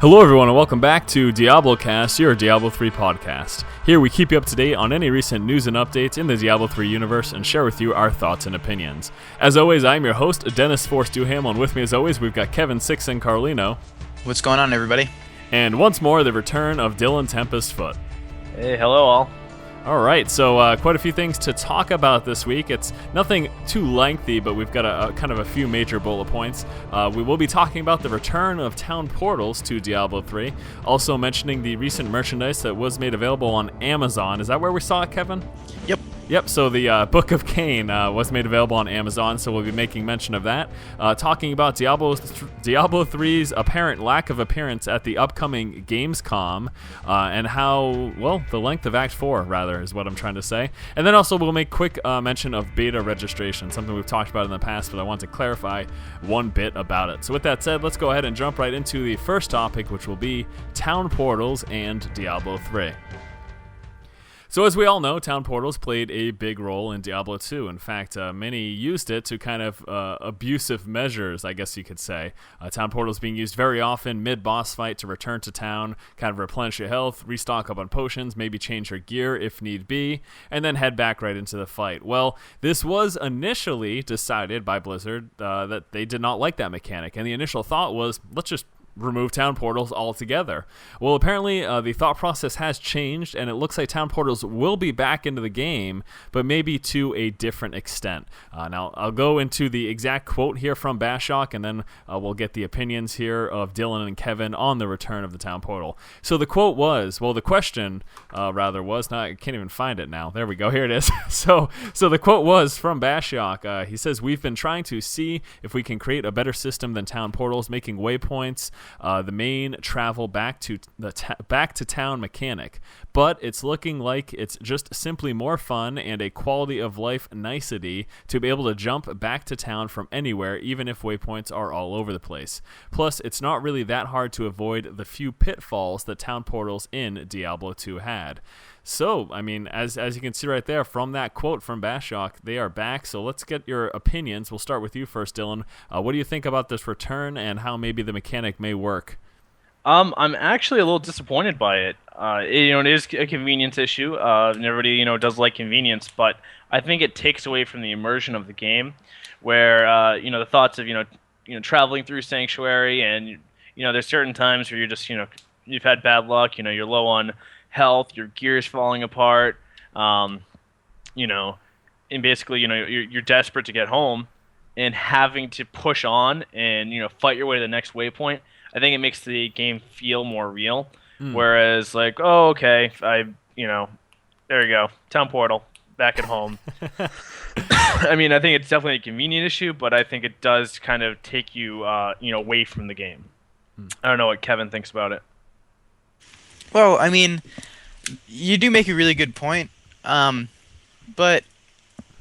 Hello everyone and welcome back to DiabloCast, your Diablo 3 podcast. Here we keep you up to date on any recent news and updates in the Diablo 3 universe and share with you our thoughts and opinions. As always, I'm your host, Dennis Force Duham, and with me as always, we've got Kevin Sixen Carlino. What's going on, everybody? And once more, the return of Dylan Tempest Foot. Hey, hello all. Alright, so quite a few things to talk about this week. It's nothing too lengthy, but we've got a kind of a few major bullet points. We will be talking about the return of town portals to Diablo 3, also mentioning the recent merchandise that was made available on Amazon. Is that where we saw it, Kevin? Yep, so the Book of Cain was made available on Amazon, so we'll be making mention of that. Talking about Diablo 3's apparent lack of appearance at the upcoming GamesCom, and how, well, the length of Act 4, rather, is what I'm trying to say. And then also we'll make quick mention of beta registration, something we've talked about in the past, but I want to clarify one bit about it. So with that said, let's go ahead and jump right into the first topic, which will be town portals and Diablo 3. So as we all know, town portals played a big role in Diablo 2. In fact, many used it to kind of abusive measures, I guess you could say. Town portals being used very often mid-boss fight to return to town, kind of replenish your health, restock up on potions, maybe change your gear if need be, and then head back right into the fight. Well, this was initially decided by Blizzard that they did not like that mechanic, and the initial thought was, let's just remove town portals altogether. Well, apparently the thought process has changed, and it looks like town portals will be back into the game, but maybe to a different extent. Now, I'll go into the exact quote here from Bashok, and then we'll get the opinions here of Dylan and Kevin on the return of the town portal. So the quote was, well, the question was, I can't even find it now. There we go, here it is. So the quote was from Bashok. He says, "We've been trying to see if we can create a better system than town portals, making waypoints the main travel back to town mechanic, but it's looking like it's just simply more fun and a quality of life nicety to be able to jump back to town from anywhere, even if waypoints are all over the place. Plus, it's not really that hard to avoid the few pitfalls that town portals in Diablo 2 had." So, I mean, as you can see right there from that quote from Bashok, they are back. So let's get your opinions. We'll start with you first, Dylan. What do you think about this return and how maybe the mechanic may work? I'm actually a little disappointed by it. It is a convenience issue. And everybody, does like convenience, but I think it takes away from the immersion of the game, where the thoughts of traveling through Sanctuary, and there's certain times where you're just you've had bad luck. You're low on health, your gear's falling apart, and basically, you're desperate to get home, and having to push on and fight your way to the next waypoint. I think it makes the game feel more real. Whereas, like, oh, okay, there you go, town portal, back at home. I mean, I think it's definitely a convenient issue, but I think it does kind of take you, away from the game. I don't know what Kevin thinks about it. Well, I mean, you do make a really good point, but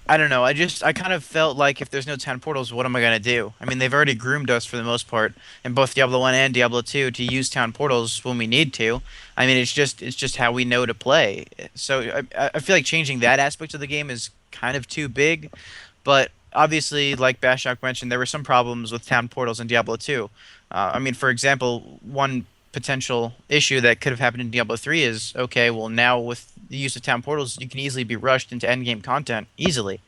I don't know. I kind of felt like if there's no town portals, what am I going to do? I mean, they've already groomed us for the most part in both Diablo 1 and Diablo 2 to use town portals when we need to. I mean, it's just how we know to play. So I feel like changing that aspect of the game is kind of too big, but obviously, like Bashok mentioned, there were some problems with town portals in Diablo 2. I mean, for example, one potential issue that could have happened in Diablo 3 is, okay, well, now with the use of town portals, you can easily be rushed into endgame content easily.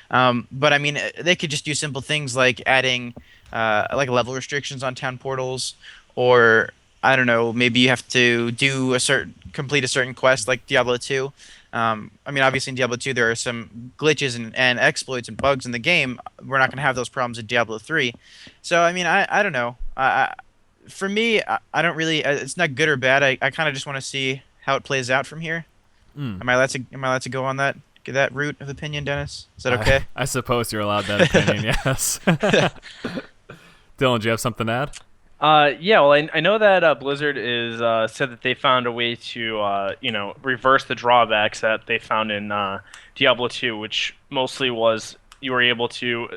But I mean, they could just do simple things like adding like level restrictions on town portals, or I don't know, maybe you have to complete a certain quest like Diablo 2. I mean, obviously in Diablo 2 there are some glitches and exploits and bugs in the game. We're not going to have those problems in Diablo 3. So I mean, I don't know. For me, I don't really. It's not good or bad. I kind of just want to see how it plays out from here. Am I allowed to go on that route of opinion, Dennis? Is that okay? I suppose you're allowed that opinion. Yes. Dylan, do you have something to add? Yeah. Well, I know that Blizzard is said that they found a way to reverse the drawbacks that they found in Diablo 2, which mostly was you were able to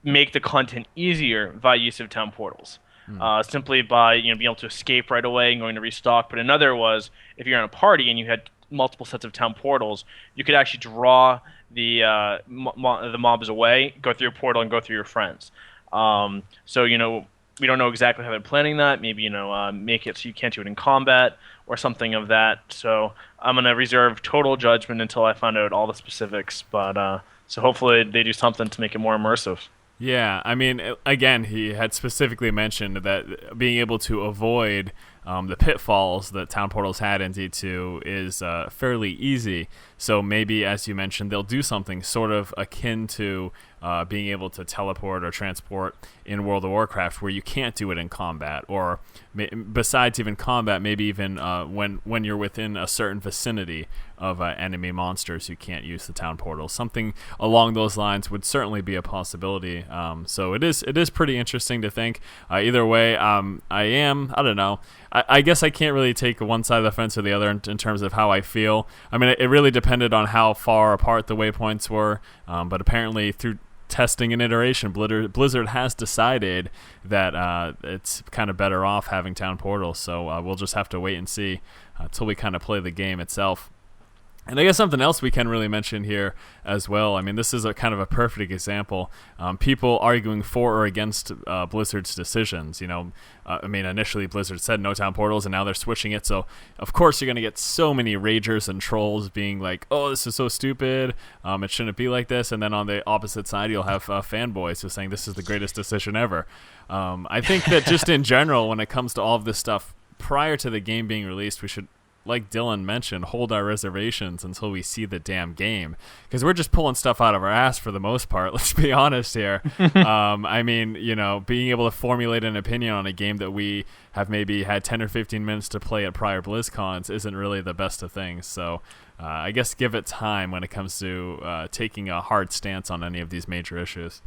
make the content easier via use of town portals. Simply by being able to escape right away and going to restock. But another was if you're in a party and you had multiple sets of town portals, you could actually draw the mobs away, go through a portal, and go through your friends. So we don't know exactly how they're planning that. Maybe make it so you can't do it in combat or something of that. So I'm gonna reserve total judgment until I find out all the specifics. But so hopefully they do something to make it more immersive. Yeah, I mean, again, he had specifically mentioned that being able to avoid the pitfalls that Town Portals had in D2 is fairly easy. So maybe, as you mentioned, they'll do something sort of akin to being able to teleport or transport in World of Warcraft, where you can't do it in combat, or besides even combat, maybe even when you're within a certain vicinity of enemy monsters, you can't use the Town Portal. Something along those lines would certainly be a possibility. So it is pretty interesting to think. Either way, I don't know. I guess I can't really take one side of the fence or the other in terms of how I feel. I mean, it really depended on how far apart the waypoints were, but apparently through testing and iteration, Blizzard has decided that it's kind of better off having Town Portals. So we'll just have to wait and see until we kind of play the game itself. And I guess something else we can really mention here as well. I mean, this is a kind of a perfect example. People arguing for or against Blizzard's decisions. I mean, initially Blizzard said no Town Portals, and now they're switching it. So, of course, you're going to get so many ragers and trolls being like, "Oh, this is so stupid. It shouldn't be like this." And then on the opposite side, you'll have fanboys who are saying this is the greatest decision ever. I think that just in general, when it comes to all of this stuff, prior to the game being released, we should, like Dylan mentioned, hold our reservations until we see the damn game, because we're just pulling stuff out of our ass for the most part. Let's be honest here. I mean, being able to formulate an opinion on a game that we have maybe had 10 or 15 minutes to play at prior BlizzCons isn't really the best of things. So I guess give it time when it comes to taking a hard stance on any of these major issues.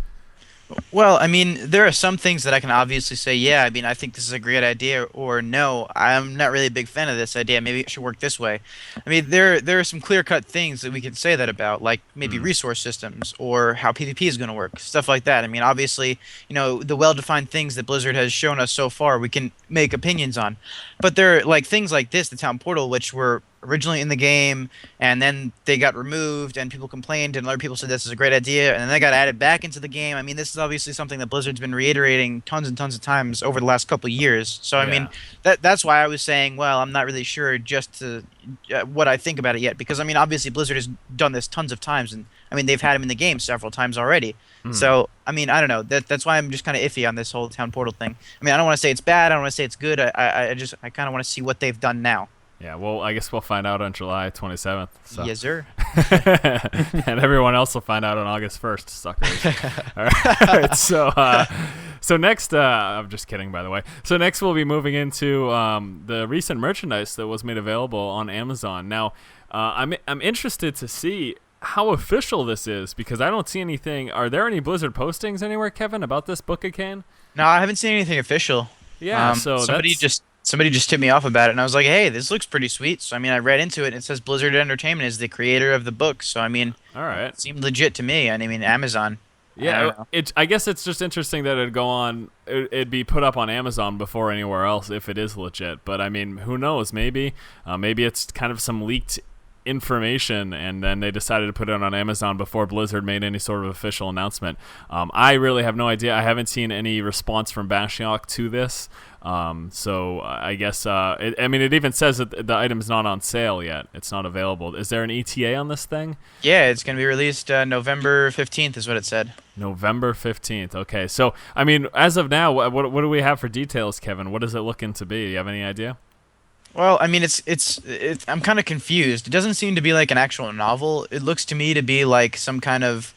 Well, I mean, there are some things that I can obviously say, yeah, I mean, I think this is a great idea, or no, I'm not really a big fan of this idea, maybe it should work this way. I mean, there are some clear-cut things that we can say that about, like maybe resource systems, or how PvP is going to work, stuff like that. I mean, obviously, the well-defined things that Blizzard has shown us so far, we can make opinions on. But there are, like, things like this, the Town Portal, which were originally in the game, and then they got removed, and people complained, and other people said this is a great idea, and then they got added back into the game. I mean, this is obviously something that Blizzard's been reiterating tons and tons of times over the last couple of years. So, I mean, that's why I was saying, well, I'm not really sure just to what I think about it yet, because, I mean, obviously Blizzard has done this tons of times, and, I mean, they've had him in the game several times already. So, I mean, I don't know. That's why I'm just kind of iffy on this whole Town Portal thing. I mean, I don't want to say it's bad. I don't want to say it's good. I kind of want to see what they've done now. Yeah, well, I guess we'll find out on July 27th. So. Yes, sir. And everyone else will find out on August 1st, suckers. All right. So next, I'm just kidding, by the way. So next we'll be moving into the recent merchandise that was made available on Amazon. Now, I'm interested to see how official this is, because I don't see anything. Are there any Blizzard postings anywhere, Kevin, about this Book of Cain? No, I haven't seen anything official. Yeah, so somebody just tipped me off about it, and I was like, hey, this looks pretty sweet. So, I mean, I read into it, and it says Blizzard Entertainment is the creator of the book. So, I mean, all right, it seemed legit to me. I mean, Amazon. Yeah, I guess it's just interesting that it'd be put up on Amazon before anywhere else if it is legit. But, I mean, who knows? Maybe it's kind of some leaked information, and then they decided to put it on Amazon before Blizzard made any sort of official announcement. I really have no idea. I haven't seen any response from Bashiok to this. So I guess it even says that the item is not on sale yet. It's not available. Is there an ETA on this thing? Yeah, it's going to be released November 15th is what it said. November 15th. Okay. So, I mean, as of now, what do we have for details, Kevin? What is it looking to be? Do you have any idea? Well, I mean, it's I'm kind of confused. It doesn't seem to be like an actual novel. It looks to me to be like some kind of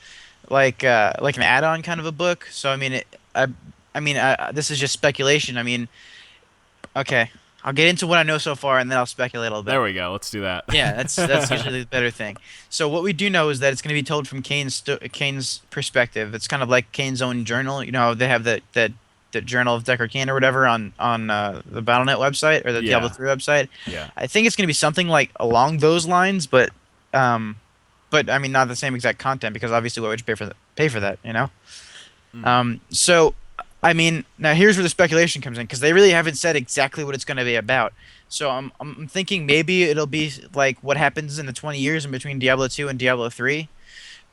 like an add-on kind of a book. So, I mean, this is just speculation. I mean, okay, I'll get into what I know so far, and then I'll speculate a little bit. There we go. Let's do that. Yeah, that's usually the better thing. So what we do know is that it's going to be told from Cain's perspective. It's kind of like Cain's own journal. They have the Journal of Decker Cain or whatever on the Battle.net website or the Diablo 3 website. Yeah. I think it's going to be something like along those lines, but I mean, not the same exact content, because obviously why would you pay for that, So, I mean, now here's where the speculation comes in, because they really haven't said exactly what it's going to be about. So I'm thinking maybe it'll be like what happens in the 20 years in between Diablo 2 and Diablo 3.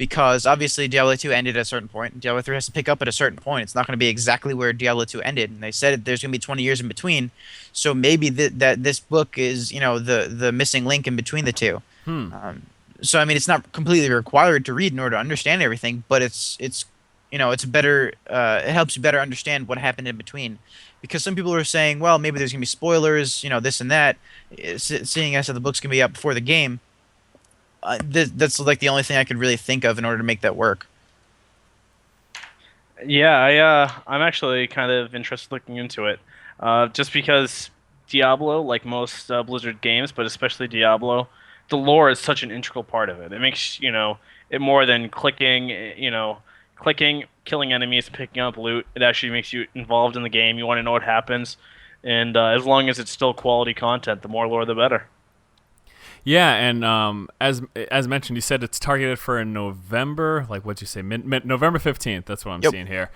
because obviously Diablo 2 ended at a certain point. Diablo 3 has to pick up at a certain point. It's not going to be exactly where Diablo 2 ended, and they said there's going to be 20 years in between. So maybe that this book is, the missing link in between the two. So I mean, it's not completely required to read in order to understand everything, but it's better. It helps you better understand what happened in between, because some people are saying, well, maybe there's gonna be spoilers, this and that, seeing as how the book's gonna be out before the game. That's like the only thing I could really think of in order to make that work. Yeah, I'm actually kind of interested looking into it, just because Diablo, like most Blizzard games, but especially Diablo, the lore is such an integral part of it. It makes it more than clicking, killing enemies, picking up loot. It actually makes you involved in the game. You want to know what happens, and as long as it's still quality content, the more lore, the better. Yeah, and as mentioned, you said it's targeted for in November. Like, what'd you say? November 15th. That's what I'm seeing here.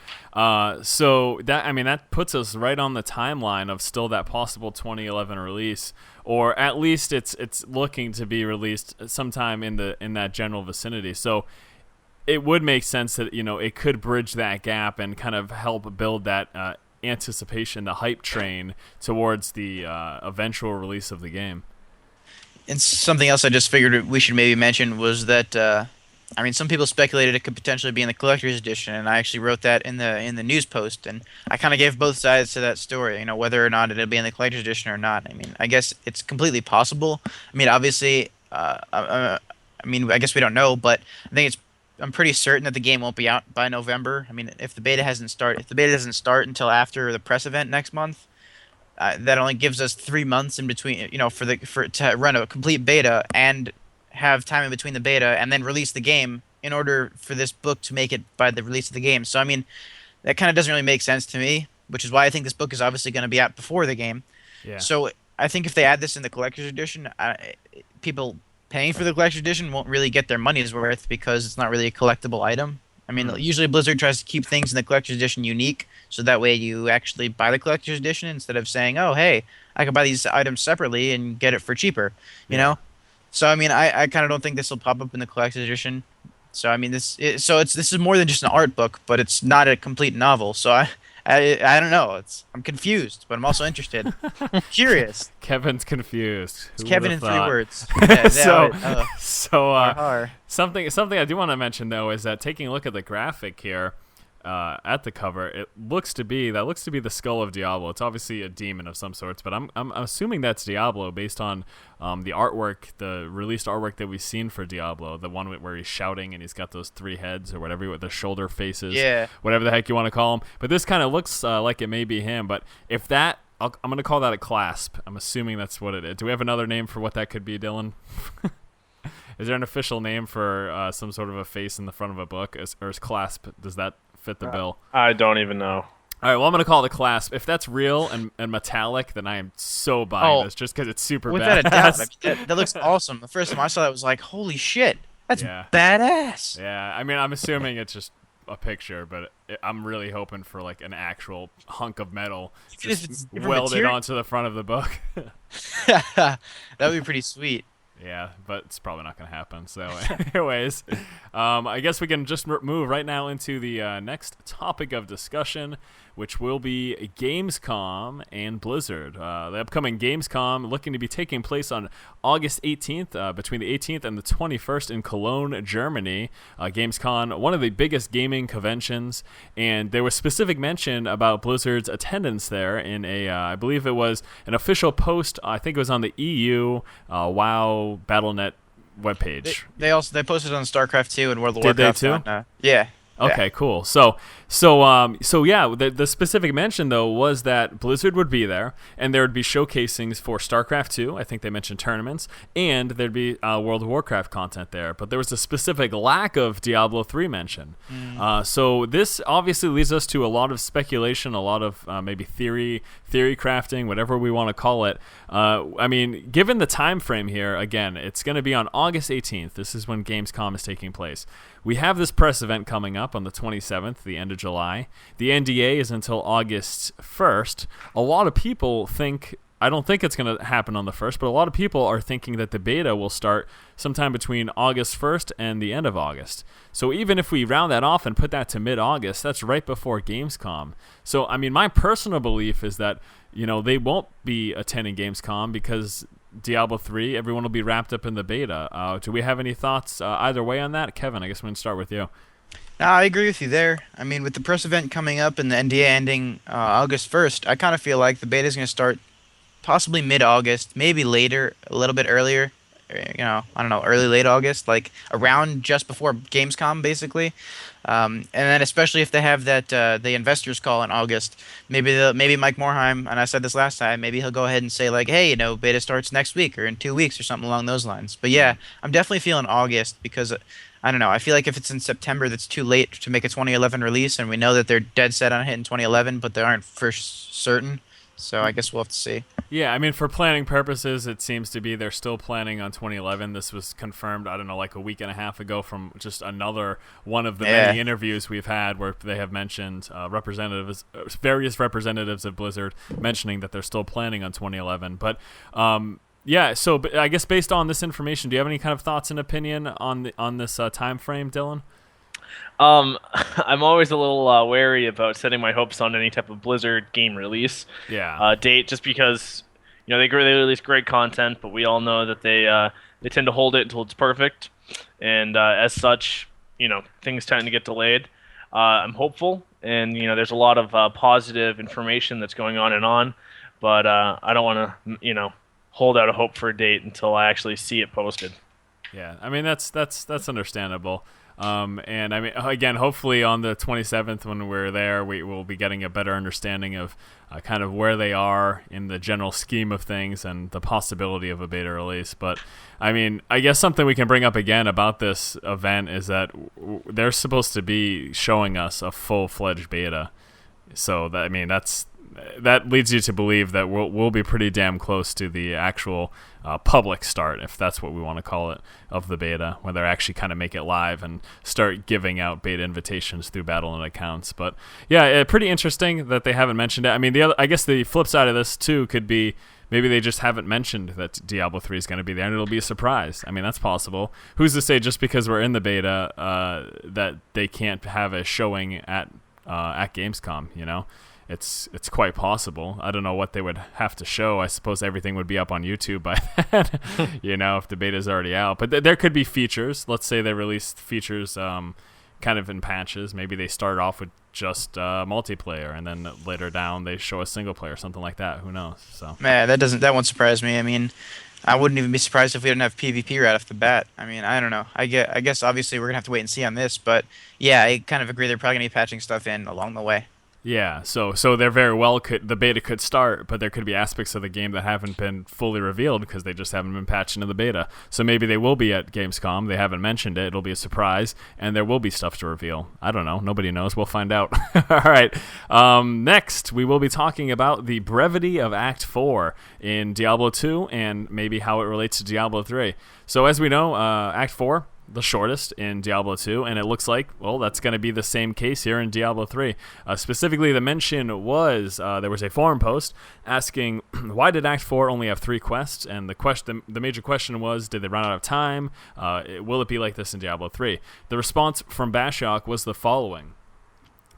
So that puts us right on the timeline of still that possible 2011 release, or at least it's looking to be released sometime in that general vicinity. So it would make sense that it could bridge that gap and kind of help build that anticipation, the hype train towards the eventual release of the game. And something else I just figured we should maybe mention was that some people speculated it could potentially be in the collector's edition, and I actually wrote that in the news post, and I kind of gave both sides to that story, whether or not it'll be in the collector's edition or not. I mean, I guess it's completely possible. I mean, obviously, I guess we don't know, but I'm pretty certain that the game won't be out by November. I mean, if the beta doesn't start until after the press event next month. That only gives us 3 months in between, to run a complete beta and have time in between the beta and then release the game in order for this book to make it by the release of the game. So, I mean, that kind of doesn't really make sense to me, which is why I think this book is obviously going to be out before the game. Yeah. So, I think if they add this in the collector's edition, people paying for the collector's edition won't really get their money's worth because it's not really a collectible item. I mean, usually Blizzard tries to keep things in the collector's edition unique, so that way you actually buy the collector's edition instead of saying, oh, hey, I can buy these items separately and get it for cheaper, you know? So, I mean, I kind of don't think this will pop up in the collector's edition. So, I mean, this is more than just an art book, but it's not a complete novel. So, I don't know. I'm confused, but I'm also interested. Curious. Kevin's confused. It's Kevin in 3 words. Something I do want to mention though is that taking a look at the graphic here at the cover, it looks to be the skull of Diablo. It's obviously a demon of some sorts, but I'm assuming that's Diablo based on the artwork, the released artwork that we've seen for Diablo, the one where he's shouting and he's got those 3 heads or whatever with the shoulder faces, whatever the heck you want to call them. But this kind of looks like it may be him. But if that, I'm going to call that a clasp. I'm assuming that's what it is. Do we have another name for what that could be, Dylan? Is there an official name for some sort of a face in the front of a book, or is clasp? Does that fit the bill? I don't even know. All right, well, I'm going to call it a clasp. If that's real and metallic, then I am so buying this just because it's super badass. Without a doubt. That looks awesome. The first time I saw that, I was like, holy shit, that's badass. Yeah, I mean, I'm assuming it's just a picture, but I'm really hoping for like an actual hunk of metal just welded onto the front of the book. That would be pretty sweet. Yeah, but it's probably not going to happen. So anyways, I guess we can just move right now into the next topic of discussion, which will be GamesCom and Blizzard. The upcoming GamesCom looking to be taking place on August 18th, between the 18th and the 21st in Cologne, Germany. GamesCom, one of the biggest gaming conventions, and there was specific mention about Blizzard's attendance there in I believe it was an official post, I think it was on the EU WoW Battle.net webpage. They posted on StarCraft 2 and World of Warcraft. Did they too? Yeah. Okay, cool. So yeah, the specific mention though was that Blizzard would be there, and there would be showcasings for StarCraft 2. I think they mentioned tournaments, and there'd be World of Warcraft content there. But there was a specific lack of Diablo 3 mention. So this obviously leads us to a lot of speculation, a lot of maybe theory crafting, whatever we want to call it. I mean, given the time frame here, again, it's going to be on August 18th. This is when Gamescom is taking place. We have this press event coming up on the 27th, the end of July. The NDA is until August 1st. A lot of people think, I don't think it's going to happen on the 1st, but a lot of people are thinking that the beta will start sometime between August 1st and the end of August. So even if we round that off and put that to mid-August, that's right before GamesCom. So, I mean, my personal belief is that, they won't be attending GamesCom because Diablo 3, everyone will be wrapped up in the beta. Do we have any thoughts either way on that? Kevin, I guess we can start with you. No, I agree with you there. I mean, with the press event coming up and the NDA ending August 1st, I kind of feel like the beta is going to start possibly mid-August, maybe later, a little bit earlier. I don't know, early, late August, like around just before Gamescom, basically. And then especially if they have that the investors call in August, maybe Mike Morhaime, and I said this last time, maybe he'll go ahead and say like, hey, beta starts next week or in 2 weeks or something along those lines. But yeah, I'm definitely feeling August because I don't know. I feel like if it's in September, that's too late to make a 2011 release, and we know that they're dead set on hitting 2011, but they aren't for certain. So I guess we'll have to see. Yeah, I mean, for planning purposes, it seems to be they're still planning on 2011. This was confirmed, I don't know, like a week and a half ago from just another one of the many interviews we've had where they have mentioned various representatives of Blizzard mentioning that they're still planning on 2011. But yeah, so I guess based on this information, do you have any kind of thoughts and opinion on this time frame, Dylan? I'm always a little wary about setting my hopes on any type of Blizzard game release date, just because they release great content, but we all know that they tend to hold it until it's perfect, and as such, things tend to get delayed. I'm hopeful, and there's a lot of positive information that's going on, but I don't want to hold out a hope for a date until I actually see it posted. Yeah, I mean that's understandable. And I mean, again, hopefully on the 27th when we're there, we will be getting a better understanding of kind of where they are in the general scheme of things and the possibility of a beta release. But I mean, I guess something we can bring up again about this event is that they're supposed to be showing us a full-fledged beta. So that, I mean, that leads you to believe that we'll be pretty damn close to the actual public start, if that's what we want to call it, of the beta, where they actually kind of make it live and start giving out beta invitations through Battle.net accounts. But yeah, pretty interesting that they haven't mentioned it. I mean, I guess the flip side of this too could be maybe they just haven't mentioned that Diablo 3 is going to be there, and it'll be a surprise. I mean, that's possible. Who's to say just because we're in the beta that they can't have a showing at Gamescom? It's quite possible. I don't know what they would have to show. I suppose everything would be up on YouTube by then, if the beta's already out. But there could be features. Let's say they released features kind of in patches. Maybe they start off with just multiplayer, and then later down they show a single player, something like that. Who knows? So Man, that won't surprise me. I mean, I wouldn't even be surprised if we didn't have PvP right off the bat. I mean, I don't know. I guess obviously we're gonna have to wait and see on this, but yeah, I kind of agree they're probably gonna be patching stuff in along the way. Yeah, so there very well the beta could start, but there could be aspects of the game that haven't been fully revealed because they just haven't been patched into the beta. So maybe they will be at Gamescom. They haven't mentioned it. It'll be a surprise, and there will be stuff to reveal. I don't know. Nobody knows. We'll find out. All right. Next, we will be talking about the brevity of Act 4 in Diablo 2 and maybe how it relates to Diablo 3. So as we know, Act 4, the shortest in Diablo 2, and it looks like, well, that's going to be the same case here in Diablo 3. Specifically, the mention was, there was a forum post asking, why did Act 4 only have 3 quests? And the major question was, did they run out of time? Will it be like this in Diablo 3? The response from Bashok was the following.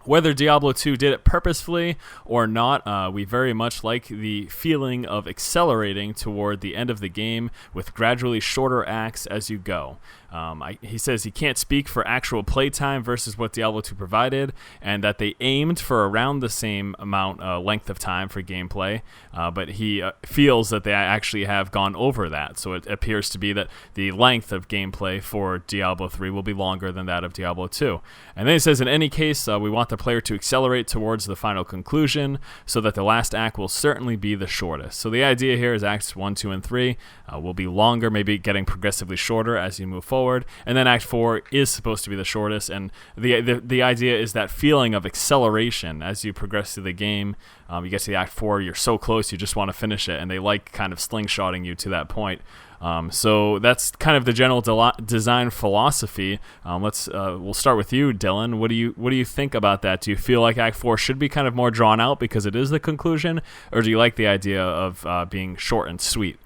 Whether Diablo 2 did it purposefully or not, we very much like the feeling of accelerating toward the end of the game with gradually shorter acts as you go. He says he can't speak for actual playtime versus what Diablo 2 provided, and that they aimed for around the same amount length of time for gameplay, but he feels that they actually have gone over that. So it appears to be that the length of gameplay for Diablo 3 will be longer than that of Diablo 2. And then he says, in any case, we want the player to accelerate towards the final conclusion so that the last act will certainly be the shortest. So the idea here is Acts 1, 2, and 3 will be longer, maybe getting progressively shorter as you move forward. And then Act 4 is supposed to be the shortest, and the idea is that feeling of acceleration as you progress through the game. You get to the Act 4, you're so close, you just want to finish it, and they like kind of slingshotting you to that point. So that's kind of the general design philosophy. We'll start with you, Dylan. What do you think about that? Do you feel like Act 4 should be kind of more drawn out because it is the conclusion, or do you like the idea of being short and sweet?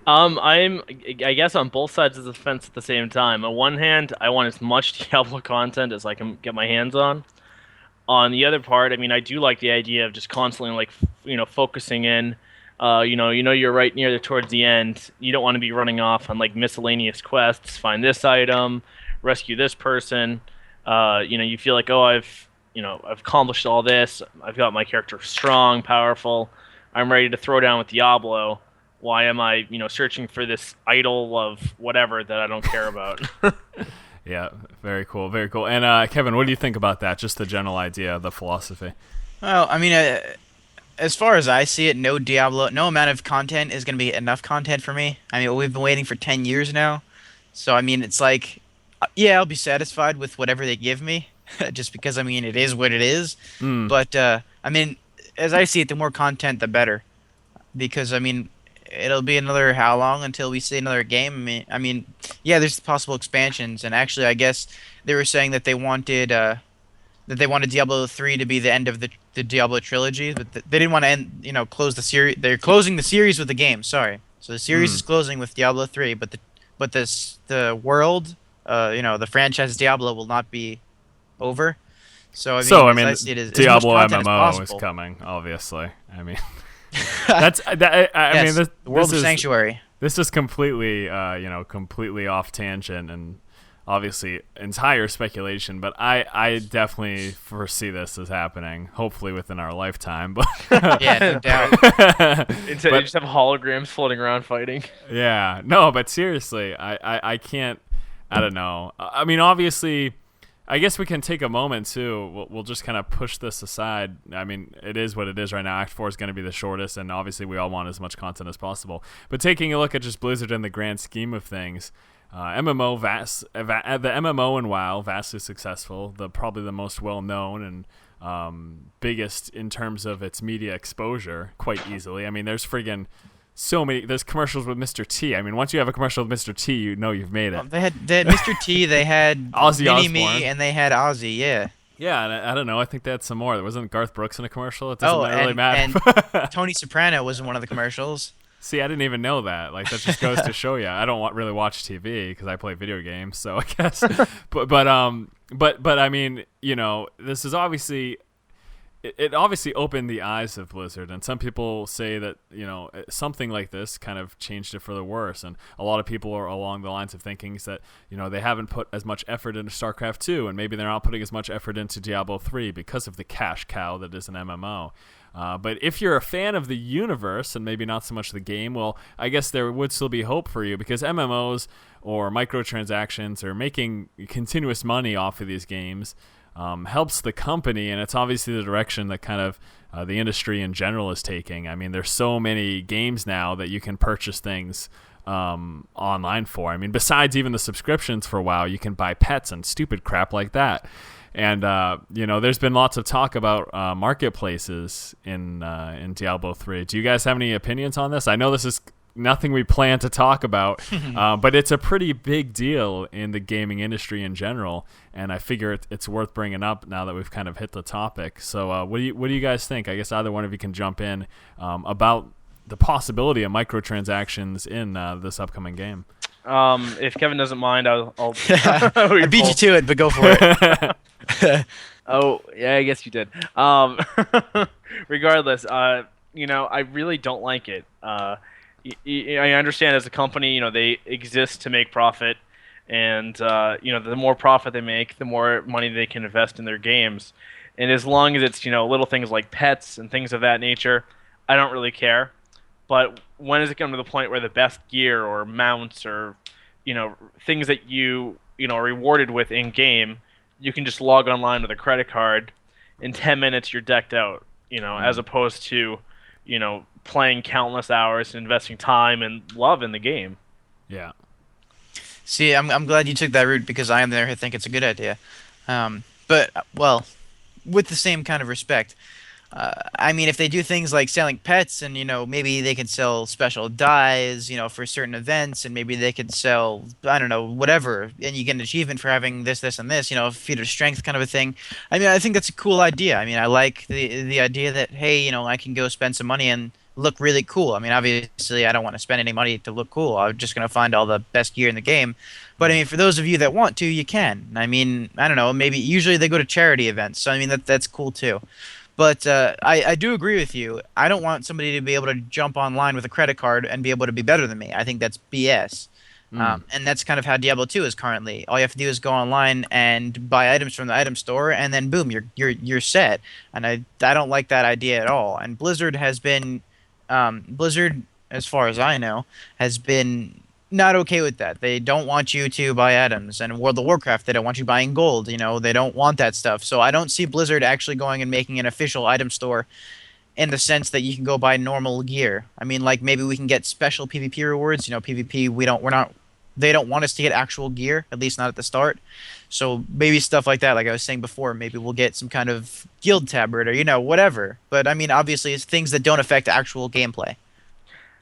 I guess on both sides of the fence at the same time. On one hand, I want as much Diablo content as I can get my hands on. On the other part, I mean, I do like the idea of just constantly, like, focusing in. You're right towards the end. You don't want to be running off on like miscellaneous quests. Find this item, rescue this person. You feel like, oh, I've accomplished all this. I've got my character strong, powerful. I'm ready to throw down with Diablo. Why am I, searching for this idol of whatever that I don't care about? Yeah, very cool, very cool. And Kevin, what do you think about that? Just the general idea, the philosophy. Well, I mean, as far as I see it, no amount of content is going to be enough content for me. I mean, we've been waiting for 10 years now. So, I mean, it's like, yeah, I'll be satisfied with whatever they give me, just because, I mean, it is what it is. But, I mean, as I see it, the more content, the better. Because, I mean, it'll be another how long until we see another game? I mean, yeah, there's possible expansions, and actually, I guess they were saying that they wanted Diablo 3 to be the end of the Diablo trilogy, but they didn't want to end, close the series. They're closing the series with the game. Sorry, so the series is closing with Diablo 3, but the world, the franchise Diablo will not be over. So I mean, I see it as Diablo as much MMO is coming, obviously. I mean. I mean, the world of Sanctuary. This is completely, completely off tangent and obviously entire speculation. But I definitely foresee this as happening. Hopefully within our lifetime. But yeah, no doubt. You just have holograms floating around fighting. Yeah, no, but seriously, I can't. I don't know. I mean, obviously. I guess we can take a moment, too. We'll just kind of push this aside. I mean, it is what it is right now. Act 4 is going to be the shortest, and obviously we all want as much content as possible. But taking a look at just Blizzard in the grand scheme of things, the MMO in WoW, vastly successful, probably the most well-known and biggest in terms of its media exposure, quite easily. I mean, there's there's commercials with Mr. T. I mean, once you have a commercial with Mr. T, you know you've made it. They had Mr. T, they had Ozzy Mini-Me, Osbourne. and they had Ozzy, yeah. Yeah, and I don't know. I think they had some more. There wasn't Garth Brooks in a commercial. It doesn't really matter. And Tony Soprano was in one of the commercials. See, I didn't even know that. Like, that just goes to show you. I don't really watch TV because I play video games, so I guess. but I mean, this is obviously. It obviously opened the eyes of Blizzard, and some people say that something like this kind of changed it for the worse, and a lot of people are along the lines of thinking that they haven't put as much effort into StarCraft 2, and maybe they're not putting as much effort into Diablo 3 because of the cash cow that is an MMO. But if you're a fan of the universe and maybe not so much the game, well, I guess there would still be hope for you, because MMOs or microtransactions or making continuous money off of these games helps the company, and it's obviously the direction that kind of the industry in general is taking. I mean, there's so many games now that you can purchase things online for. I mean, besides even the subscriptions for WoW, you can buy pets and stupid crap like that. And there's been lots of talk about marketplaces in Diablo 3. Do you guys have any opinions on this? I know this is nothing we plan to talk about, but it's a pretty big deal in the gaming industry in general, and I figure it's worth bringing up now that we've kind of hit the topic. So what do you guys think? I guess either one of you can jump in about the possibility of microtransactions in this upcoming game. If Kevin doesn't mind, I'll I beat you to it, but go for it. Oh, yeah, I guess you did. Regardless, I really don't like it. I understand as a company, they exist to make profit, and the more profit they make, the more money they can invest in their games. And as long as it's little things like pets and things of that nature, I don't really care. But when does it come to the point where the best gear or mounts or things that you are rewarded with in game, you can just log online with a credit card, in 10 minutes you're decked out, as opposed to playing countless hours and investing time and love in the game. Yeah. See, I'm glad you took that route, because I am there who think it's a good idea. But, well, with the same kind of respect, I mean, if they do things like selling pets, and maybe they can sell special dyes, for certain events, and maybe they could sell, I don't know, whatever, and you get an achievement for having this, this, and this, feat of strength kind of a thing. I mean, I think that's a cool idea. I mean, I like the idea that, hey, I can go spend some money and look really cool. I mean, obviously, I don't want to spend any money to look cool. I'm just gonna find all the best gear in the game. But I mean, for those of you that want to, you can. I mean, I don't know, maybe usually they go to charity events, so I mean that's cool too. But I do agree with you. I don't want somebody to be able to jump online with a credit card and be able to be better than me. I think that's BS. And that's kind of how Diablo 2 is currently. All you have to do is go online and buy items from the item store, and then boom, you're set. And I don't like that idea at all. And Blizzard has been, Blizzard, as far as I know, has been not okay with that. They don't want you to buy items. And World of Warcraft, they don't want you buying gold. They don't want that stuff. So I don't see Blizzard actually going and making an official item store in the sense that you can go buy normal gear. I mean, like maybe we can get special PvP rewards. PvP, they don't want us to get actual gear, at least not at the start. So maybe stuff like that, like I was saying before, maybe we'll get some kind of guild tabard or, whatever. But I mean, obviously it's things that don't affect actual gameplay.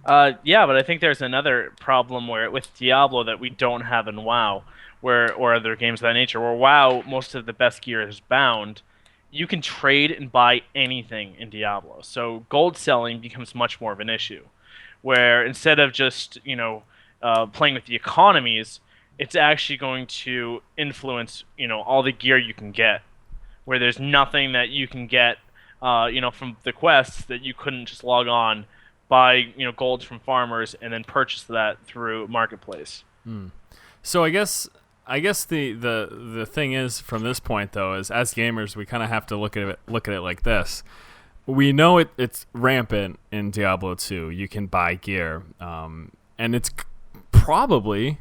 Yeah, but I think there's another problem with Diablo that we don't have in WoW, or other games of that nature. Where WoW, most of the best gear is bound. You can trade and buy anything in Diablo, so gold selling becomes much more of an issue. Where instead of just playing with the economies, it's actually going to influence all the gear you can get. Where there's nothing that you can get from the quests that you couldn't just log on, buy gold from farmers, and then purchase that through marketplace. So I guess the thing is, from this point though, is as gamers we kind of have to look at it like this. We know it's rampant in Diablo 2. You can buy gear, and it's probably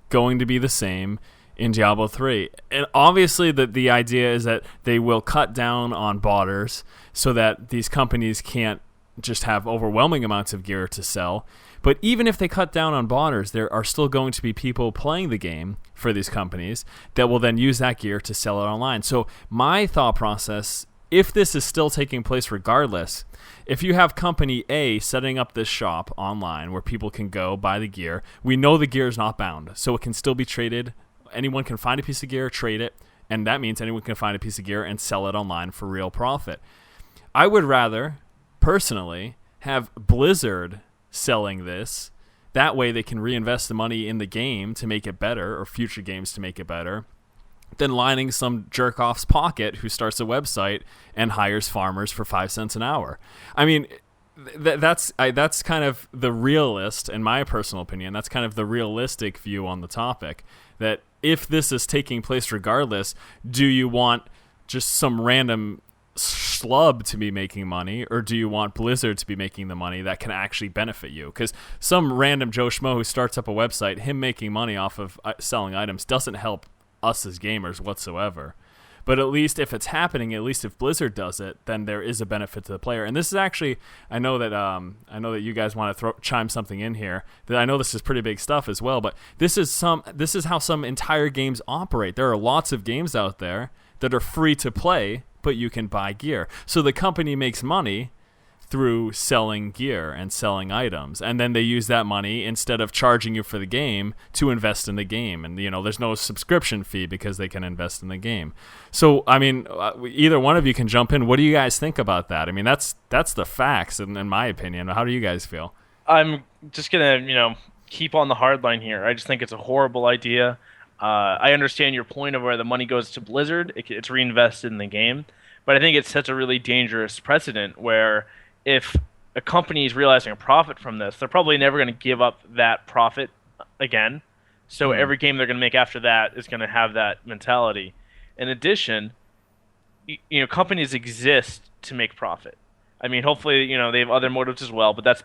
going to be the same in Diablo 3. And obviously the idea is that they will cut down on botters so that these companies can't just have overwhelming amounts of gear to sell. But even if they cut down on botters, there are still going to be people playing the game for these companies that will then use that gear to sell it online. So my thought process, if this is still taking place regardless, if you have company A setting up this shop online where people can go buy the gear, we know the gear is not bound, so it can still be traded. Anyone can find a piece of gear, trade it, and that means anyone can find a piece of gear and sell it online for real profit. I would rather personally have Blizzard selling this. That way they can reinvest the money in the game to make it better, or future games to make it better, than lining some jerk-off's pocket who starts a website and hires farmers for 5 cents an hour. I mean, that's kind of the realist, in my personal opinion, that's kind of the realistic view on the topic, that if this is taking place regardless, do you want just some random schlub to be making money, or do you want Blizzard to be making the money that can actually benefit you? Because some random Joe Schmo who starts up a website, him making money off of selling items doesn't help us as gamers whatsoever. But at least if it's happening, at least if Blizzard does it, then there is a benefit to the player. And this is actually, I know that you guys want to chime something in here. That I know this is pretty big stuff as well. But this is how some entire games operate. There are lots of games out there that are free to play, but you can buy gear. So the company makes money through selling gear and selling items, and then they use that money, instead of charging you for the game, to invest in the game. And there's no subscription fee because they can invest in the game. So I mean, either one of you can jump in. What do you guys think about that? I mean, that's the facts in my opinion. How do you guys feel? I'm just gonna keep on the hard line here. I just think it's a horrible idea. I understand your point of where the money goes to Blizzard. It's reinvested in the game. But I think it sets a really dangerous precedent where if a company is realizing a profit from this, they're probably never going to give up that profit again. So every game they're going to make after that is going to have that mentality. In addition, companies exist to make profit. I mean, hopefully, they have other motives as well, but that's,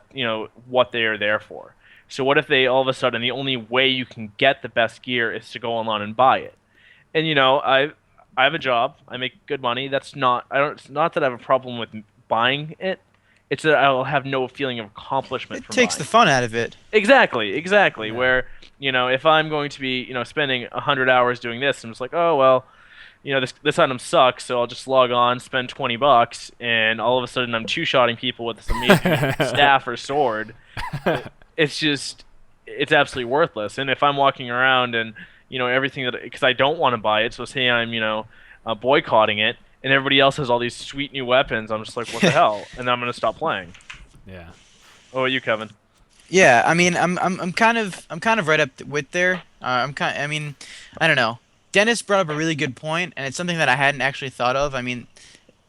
what they are there for. So what if they all of a sudden the only way you can get the best gear is to go online and buy it? And I have a job, I make good money. It's not that I have a problem with buying it. It's that I'll have no feeling of accomplishment. It takes the fun out of it. Exactly. Yeah. Where if I'm going to be spending 100 hours doing this, I'm just like, oh well, this item sucks, so I'll just log on, spend $20, and all of a sudden I'm two-shotting people with this amazing staff or sword. It's just, it's absolutely worthless. And if I'm walking around and, everything that, because I don't want to buy it, so say I'm, boycotting it, and everybody else has all these sweet new weapons, I'm just like, what the hell? And then I'm going to stop playing. Yeah. Oh, are you, Kevin? Yeah, I mean, I'm kind of right up with there. I mean, I don't know. Dennis brought up a really good point, and it's something that I hadn't actually thought of. I mean,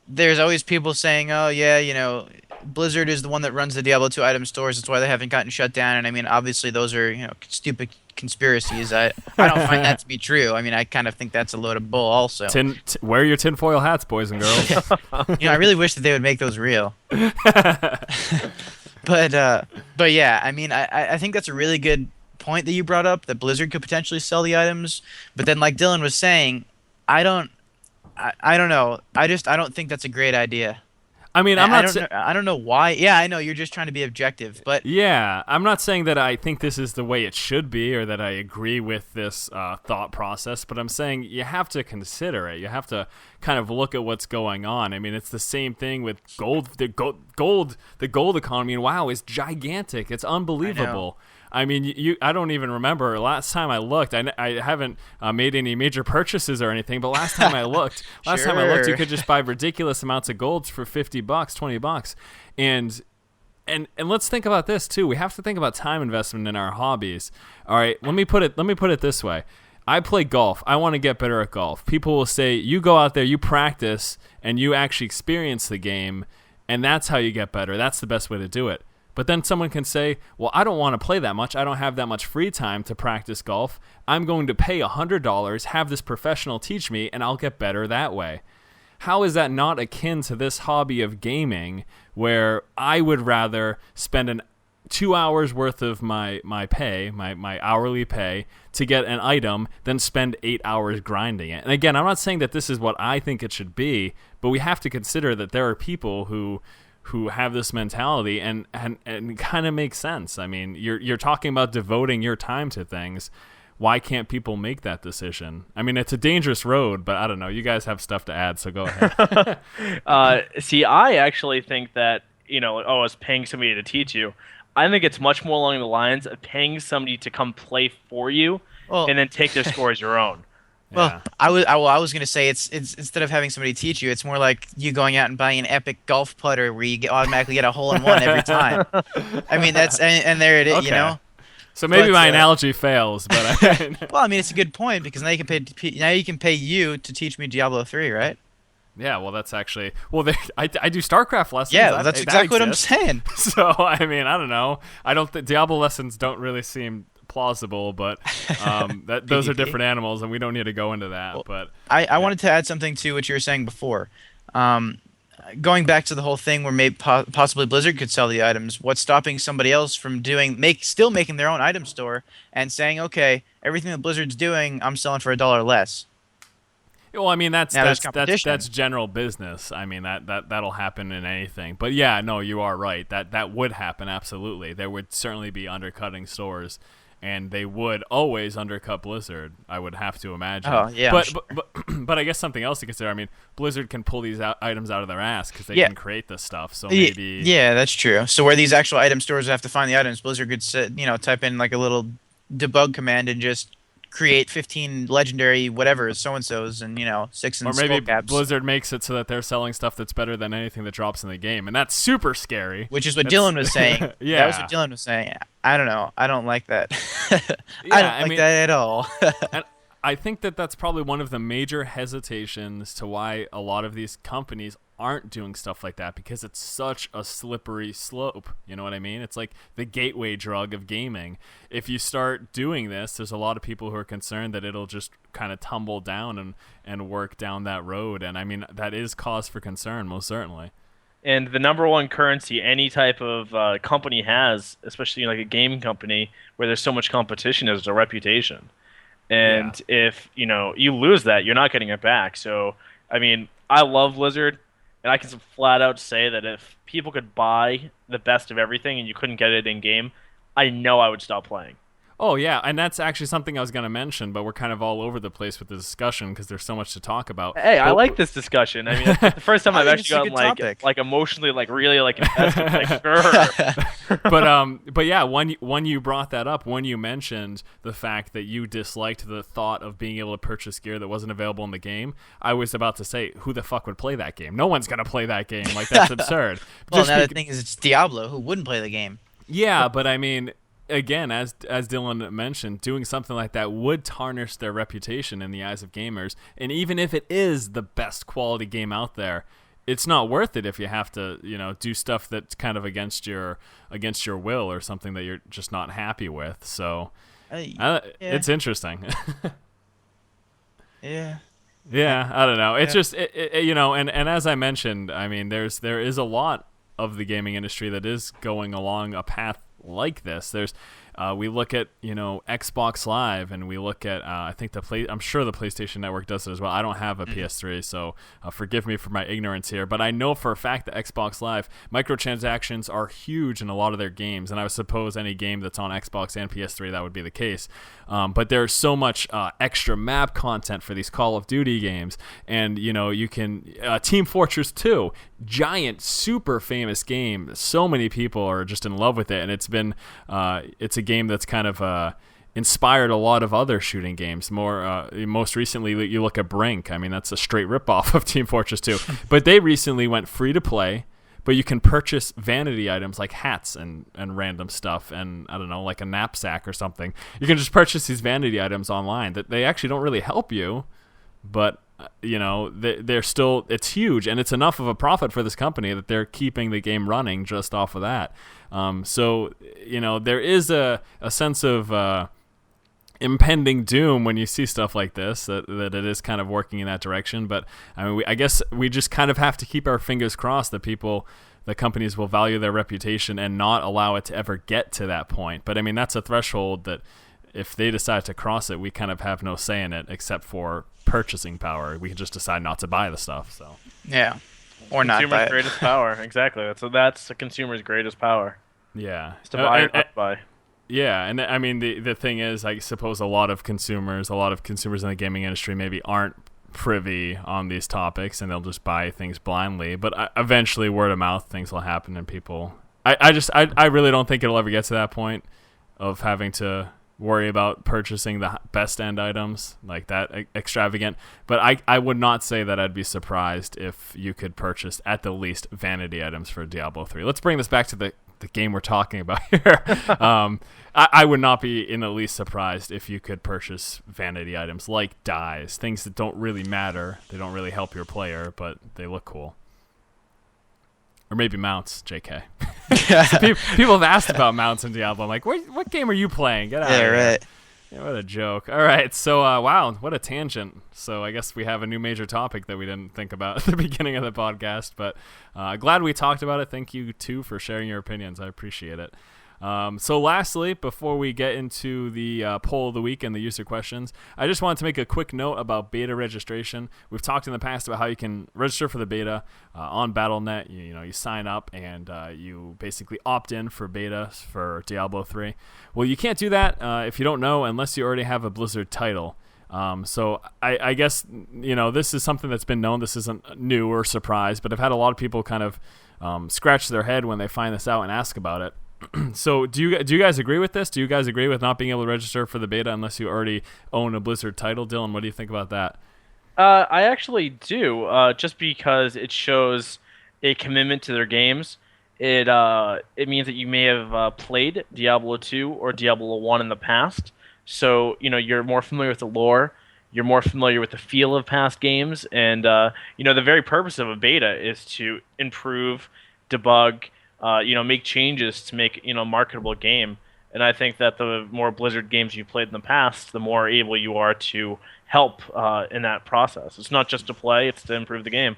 there's always people saying, "Oh, yeah, Blizzard is the one that runs the Diablo 2 item stores. That's why they haven't gotten shut down." And I mean, obviously, those are stupid conspiracies. I don't find that to be true. I mean, I kind of think that's a load of bull. Also, wear your tinfoil hats, boys and girls. I really wish that they would make those real. But yeah, I mean, I think that's a really good point that you brought up, that Blizzard could potentially sell the items. But then, like Dylan was saying, I don't know. I don't think that's a great idea. I mean, I don't know why. Yeah, I know you're just trying to be objective, but yeah, I'm not saying that I think this is the way it should be or that I agree with this thought process, but I'm saying you have to consider it. You have to kind of look at what's going on. I mean, it's the same thing with gold. The gold economy, and WoW is gigantic. It's unbelievable. I mean, I don't even remember. Last time I looked, I haven't made any major purchases or anything, but last time I looked, you could just buy ridiculous amounts of golds for $50, $20. And let's think about this too. We have to think about time investment in our hobbies. All right, let me put it this way. I play golf. I want to get better at golf. People will say, you go out there, you practice, and you actually experience the game, and that's how you get better. That's the best way to do it. But then someone can say, well, I don't want to play that much. I don't have that much free time to practice golf. I'm going to pay $100, have this professional teach me, and I'll get better that way. How is that not akin to this hobby of gaming, where I would rather spend 2 hours worth of my pay, my hourly pay, to get an item than spend 8 hours grinding it? And again, I'm not saying that this is what I think it should be, but we have to consider that there are people who have this mentality, and it kind of makes sense. I mean, you're talking about devoting your time to things. Why can't people make that decision? I mean, it's a dangerous road, but I don't know. You guys have stuff to add, so go ahead. See, I actually think that, it's paying somebody to teach you. I think it's much more along the lines of paying somebody to come play for you and then take their score as your own. Well, Yeah. I was gonna say it's instead of having somebody teach you, it's more like you going out and buying an epic golf putter where you automatically get a hole in one every time. I mean, that's and there it is, Okay. So maybe my analogy fails, but well, I mean, it's a good point, because now you can pay you to teach me Diablo 3, right? yeah. Well, that's actually I do StarCraft lessons. Yeah, that's exactly what I'm saying. So I mean, I don't know. I don't think Diablo lessons don't really seem plausible, but those are different animals, and we don't need to go into that. Well, But I wanted to add something to what you were saying before. Going back to the whole thing where maybe possibly Blizzard could sell the items, what's stopping somebody else from still making their own item store and saying, okay, everything that Blizzard's doing, I'm selling for $1 less? well, I mean, that's competition. that's general business. I mean, that'll happen in anything. But yeah, no, you are right. That would happen, absolutely. There would certainly be undercutting stores, and they would always undercut Blizzard, I would have to imagine. Oh, yeah. But I guess something else to consider. I mean, Blizzard can pull these items out of their ass because they can create this stuff. So maybe yeah, that's true. So where these actual item stores have to find the items, Blizzard could type in like a little debug command and just create 15 legendary whatever so-and-sos and Sixen or maybe skullcaps. Blizzard makes it so that they're selling stuff that's better than anything that drops in the game, and that's super scary. Which is what Dylan was saying. Yeah. That was what Dylan was saying. I don't know. I don't like that. Yeah, I don't like that at all. And I think that that's probably one of the major hesitations to why a lot of these companies aren't doing stuff like that, because it's such a slippery slope. You know what I mean? It's like the gateway drug of gaming. If you start doing this, there's a lot of people who are concerned that it'll just kind of tumble down and work down that road. And I mean, that is cause for concern, most certainly. And the number one currency any type of company has, especially like a game company where there's so much competition, is a reputation. And if you lose that, you're not getting it back. So I mean, I love Blizzard, and I can flat out say that if people could buy the best of everything and you couldn't get it in game, I know I would stop playing. Oh, yeah, and that's actually something I was going to mention, but we're kind of all over the place with the discussion because there's so much to talk about. Hey, I But- like this discussion. I mean, it's the first time I I've think actually it's a gotten good topic. like emotionally really invested. Like, sure. but yeah, when you brought that up, when you mentioned the fact that you disliked the thought of being able to purchase gear that wasn't available in the game, I was about to say, who the fuck would play that game? No one's gonna play that game. Like, that's absurd. Well, Just now the bec- thing is, it's Diablo. Who wouldn't play the game? yeah, but I mean, again, as Dylan mentioned, doing something like that would tarnish their reputation in the eyes of gamers. And even if it is the best quality game out there, it's not worth it if you have to, do stuff that's kind of against your will or something that you're just not happy with. So Yeah. it's interesting. Yeah. Yeah, I don't know. It's just and as I mentioned, I mean, there is a lot of the gaming industry that is going along a path like this. We look at Xbox Live, and we look at I think I'm sure the PlayStation Network does it as well. I don't have a PS3, so forgive me for my ignorance here, but I know for a fact that Xbox Live microtransactions are huge in a lot of their games, and I would suppose any game that's on Xbox and PS3 that would be the case. But there's so much extra map content for these Call of Duty games, and you can Team Fortress 2, giant, super famous game. So many people are just in love with it, and it's a game that's kind of inspired a lot of other shooting games. Most recently, you look at Brink. I mean, that's a straight ripoff of Team Fortress 2. But they recently went free to play, but you can purchase vanity items like hats and random stuff, and I don't know, like a knapsack or something. You can just purchase these vanity items online that they actually don't really help you, but they're still, it's huge, and it's enough of a profit for this company that they're keeping the game running just off of that. So there is a sense of impending doom when you see stuff like this, that it is kind of working in that direction. But I mean, I guess we just kind of have to keep our fingers crossed that the companies will value their reputation and not allow it to ever get to that point. But I mean, that's a threshold that if they decide to cross it, we kind of have no say in it except for purchasing power. We can just decide not to buy the stuff. So Yeah. Or not buy Consumer's it. greatest power. Exactly. That's the consumer's greatest power. yeah, Is to buy or not buy. yeah, and I mean the thing is, I suppose a lot of consumers in the gaming industry maybe aren't privy on these topics, and they'll just buy things blindly. But eventually, word of mouth, things will happen, and people. I really don't think it'll ever get to that point of having to worry about purchasing the best end items like that extravagant. But I would not say that I'd be surprised if you could purchase at the least vanity items for Diablo 3. Let's bring this back to the game we're talking about here. I would not be in the least surprised if you could purchase vanity items like dyes, things that don't really matter. They don't really help your player, but they look cool. Or maybe mounts, JK. So people have asked about mounts in Diablo. I'm like, what game are you playing? Get out of here. Right. Yeah, what a joke. All right, so wow, what a tangent. So I guess we have a new major topic that we didn't think about at the beginning of the podcast, but glad we talked about it. Thank you, too, for sharing your opinions. I appreciate it. So lastly, before we get into the poll of the week and the user questions, I just wanted to make a quick note about beta registration. We've talked in the past about how you can register for the beta on Battle.net. You sign up and you basically opt in for beta for Diablo 3. Well, you can't do that if you don't know, unless you already have a Blizzard title. So I guess, this is something that's been known. This isn't new or surprise, but I've had a lot of people kind of scratch their head when they find this out and ask about it. So do you guys agree with this? Do you guys agree with not being able to register for the beta unless you already own a Blizzard title? Dylan, what do you think about that? I actually do, just because it shows a commitment to their games. It means that you may have played Diablo 2 or Diablo 1 in the past, so you're more familiar with the lore, you're more familiar with the feel of past games, and the very purpose of a beta is to improve, debug, make changes to make a marketable game. And I think that the more Blizzard games you've played in the past, the more able you are to help in that process. It's not just to play; it's to improve the game.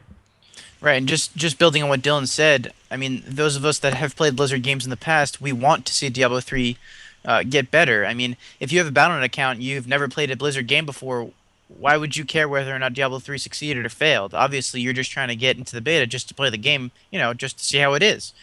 Right, and just building on what Dylan said, I mean, those of us that have played Blizzard games in the past, we want to see Diablo 3 get better. I mean, if you have a Battle.net account, you've never played a Blizzard game before, why would you care whether or not Diablo 3 succeeded or failed? Obviously, you're just trying to get into the beta just to play the game, just to see how it is.